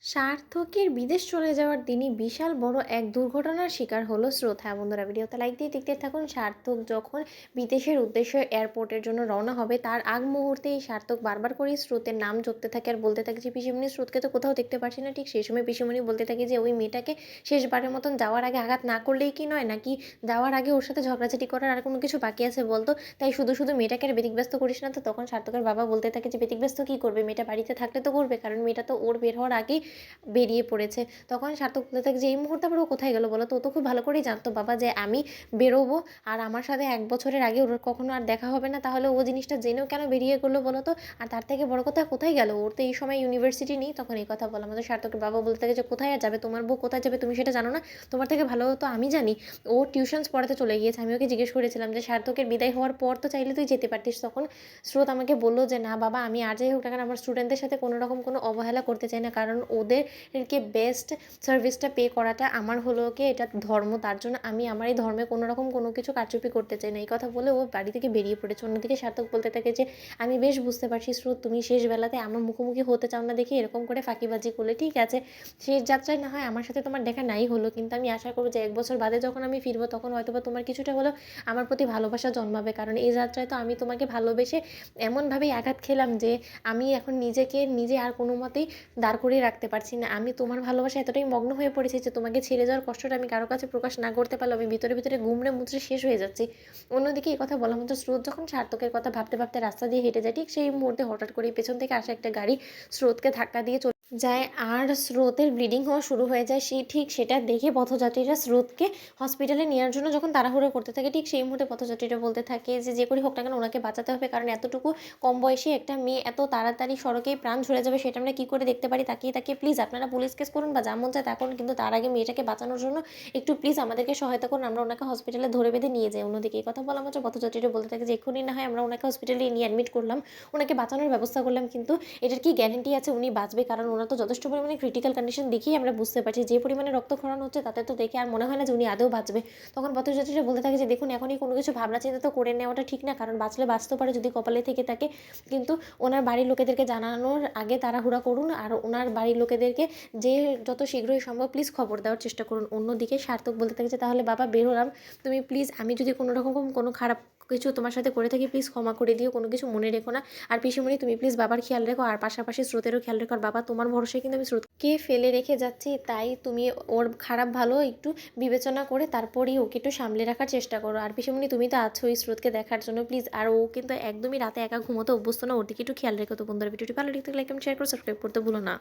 সার্থকের বিদেশ চলে যাওয়ার দিনই বিশাল বড় এক দুর্ঘটনার শিকার হলো স্রোত। হ্যাঁ বন্ধুরা, ভিডিওতে লাইক দিয়ে দেখতে থাকুন। সার্থক যখন বিদেশের উদ্দেশ্যে এয়ারপোর্টের জন্য রওনা হবে, তার আগ মুহূর্তেই সার্থক বারবার করেই স্রোতের নাম জপতে থাকে আর বলতে থাকে যে পিসিমণি, স্রোতকে তো কোথাও দেখতে পাচ্ছি না। ঠিক সেই সময় পিসিমণি বলতে থাকে যে ওই মেয়েটাকে শেষবারের মতন যাওয়ার আগে আঘাত না করলেই কি নয়, নাকি যাওয়ার আগে ওর সাথে ঝগড়াঝাটি করার আর কোনো কিছু বাকি আছে বলতো? তাই শুধু শুধু মেয়েটাকে আর ব্যতিব্যস্ত করিস না তো। তখন সার্থকের বাবা বলতে থাকে যে ব্যতিব্যস্ত কী করবে, মেয়েটা বাড়িতে থাকলে তো করবে, কারণ মেয়েটা তো ওর বের হওয়ার আগেই বেরিয়ে পড়েছে। তখন সার্থক বলতে থাকে যে এই মুহূর্তে আবার ও কোথায় গেল বলো তো? ও তো খুব ভালো করেই জানতো বাবা যে আমি বেরোবো আর আমার সাথে ১ বছরের আগে ওর কখনো আর দেখা হবে না। তাহলে ও জিনিসটা জেনেও কেন বেরিয়ে গেলো বলো তো? আর তার থেকে বড় কথা, কোথায় গেল? ওর তো এই সময় ইউনিভার্সিটি নেই। তখন এই কথা বলা আমাদের সার্থকের বাবা বলতে থাকে যে কোথায় আর যাবে? তোমার বউ কোথায় যাবে তুমি সেটা জানো না? তোমার থেকে ভালো তো আমি জানি। ও টিউশনস পড়াতে চলে গিয়েছে। আমি ওকে জিজ্ঞেস করেছিলাম যে সার্থকের বিদায় হওয়ার পর তো চাইলে তুই যেতে পারতিস। তখন স্রোত আমাকে বলল যে না বাবা, আমি আর যাই হোক না কেন আমার স্টুডেন্টদের সাথে কোনো রকম কোনো অবহেলা করতে চাই না, কারণ ওদেরকে বেস্ট সার্ভিসটা পে করাটা আমার হলো কি এটা ধর্ম। তার জন্য আমি আমার এই ধর্মে কোনো রকম কোনো কিছু কারচুপি করতে চাই না। এই কথা বলে ও বাড়ি থেকে বেরিয়ে পড়েছে। অন্যদিকে সার্থক বলতে থাকে যে আমি বেশ বুঝতে পারছি স্রোত, তুমি শেষ বেলাতে আমার মুখোমুখি হতে চাও না দেখে এরকম করে ফাঁকিবাজি করলে। ঠিক আছে, শেষ যাত্রায় না হয় আমার সাথে তোমার দেখা নাই হলো, কিন্তু আমি আশা করবো যে 1 বছর বাদে যখন আমি ফিরবো তখন হয়তোবা তোমার কিছুটা হলেও আমার প্রতি ভালোবাসা জন্মাবে। কারণ এই যাত্রায় তো আমি তোমাকে ভালোবেসে এমনভাবেই আঘাত খেলাম যে আমি এখন নিজেকে নিজে আর কোনো মতেই দাঁড় করিয়ে রাখতে পারছি না। আমি তোমার ভালোবাসায় এতটাই মগ্ন হয়ে পড়েছি যে তোমাকে ছেড়ে যাওয়ার কষ্টটা আমি কারো কাছে প্রকাশ না করতে পারলেও আমি ভিতরে ভিতরে গুমড়ে মুচড়ে শেষ হয়ে যাচ্ছি। অন্যদিকে এই কথা বলা মাত্র স্রোত যখন সার্থকের কথা ভাবতে ভাবতে রাস্তা দিয়ে হেঁটে যায়, ঠিক সেই মুহূর্তে হঠাৎ করেই পেছন থেকে আসা একটা গাড়ি স্রোতকে ধাক্কা দিয়ে যায় আর স্রোতের ব্লিডিং হওয়া শুরু হয়ে যায়। ঠিক সেটা দেখে পথযাত্রীরা স্রোতকে হসপিটালে নেওয়ার জন্য যখন তাড়াহুড়ো করতে থাকে, ঠিক সেই মুহূর্তে পথযাত্রীরা বলতে থাকে যে যে করে হোক না কেন ওনাকে বাঁচাতে হবে, কারণ এতটুকু কম বয়সী একটা মেয়ে এত তাড়াতাড়ি সড়কেই প্রাণ ঝরে যাবে সেটা আমরা কী করে দেখতে পারি? তাকিয়ে তাকিয়ে প্লিজ আপনারা পুলিশ কেস করুন বা যা মন চায় তা করুন, কিন্তু তার আগে মেয়েটাকে বাঁচানোর জন্য একটু প্লিজ আমাদেরকে সহায়তা করুন, আমরা ওনাকে হসপিটালে ধরে বেঁধে নিয়ে যাই। অন্যদিকে এই কথা বলা মাত্র পথযাত্রীরা বলতে থাকে যে এক্ষুনি না হয় আমরা ওনাকে হসপিটালে নিয়ে অ্যাডমিট করলাম, ওনাকে বাঁচানোর ব্যবস্থা করলাম, কিন্তু এটার কি গ্যারেন্টি আছে উনি বাঁচবে? কারণ ওনার তো যথেষ্ট পরিমাণে ক্রিটিক্যাল কন্ডিশন দেখেই আমরা বুঝতে পারছি, যে পরিমাণে রক্তক্ষরণ হচ্ছে তাতে তো দেখে আর মনে হয় না যে উনি আদৌ বাঁচবে। তখন পথযাত্রীরা বলতে থাকে যে দেখুন এখনই কোনো কিছু ভাবনা চিন্তা তো করে নেওয়াটা ঠিক না, কারণ বাঁচলে বাঁচতে পারে যদি কপালে থেকে থাকে, কিন্তু ওনার বাড়ির লোকেদেরকে জানানোর আগে তাড়াহুড়া করুন আর ওনার বাড়ির লোকেদেরকে যে যত শীঘ্রই সম্ভব প্লিজ খবর দেওয়ার চেষ্টা করুন। অন্যদিকে সার্থক বলতে থাকে যে তাহলে বাবা বের হলাম, তুমি প্লিজ আমি যদি কোনো রকম কোনো খারাপ কিছু তোমার সাথে করে থাকি প্লিজ ক্ষমা করে দিও, কোনো কিছু মনে রেখো না। আর পিসিমণি তুমি প্লিজ বাবার খেয়াল রেখো আর পাশাপাশি স্রোতেরও খেয়াল রেখো। আর বাবা তোমার ভরসায় কিন্তু আমি স্রোতকে ফেলে রেখে যাচ্ছি, তাই তুমি ওর খারাপ ভালো একটু বিবেচনা করে তারপরেই ওকে একটু সামলে রাখার চেষ্টা করো। আর পিসিমণি তুমি তো আছোই স্রোতকে দেখার জন্য প্লিজ। আর ও কিন্তু একদমই রাতে একা ঘুমোতে অভ্যস্ত না, ওর দিকে একটু খেয়াল রেখো। তো বন্ধুরা, ভিডিওটি ভালো লাগলে লাইক কমেন্ট শেয়ার করে সাবস্ক্রাইব করতে ভুলো না।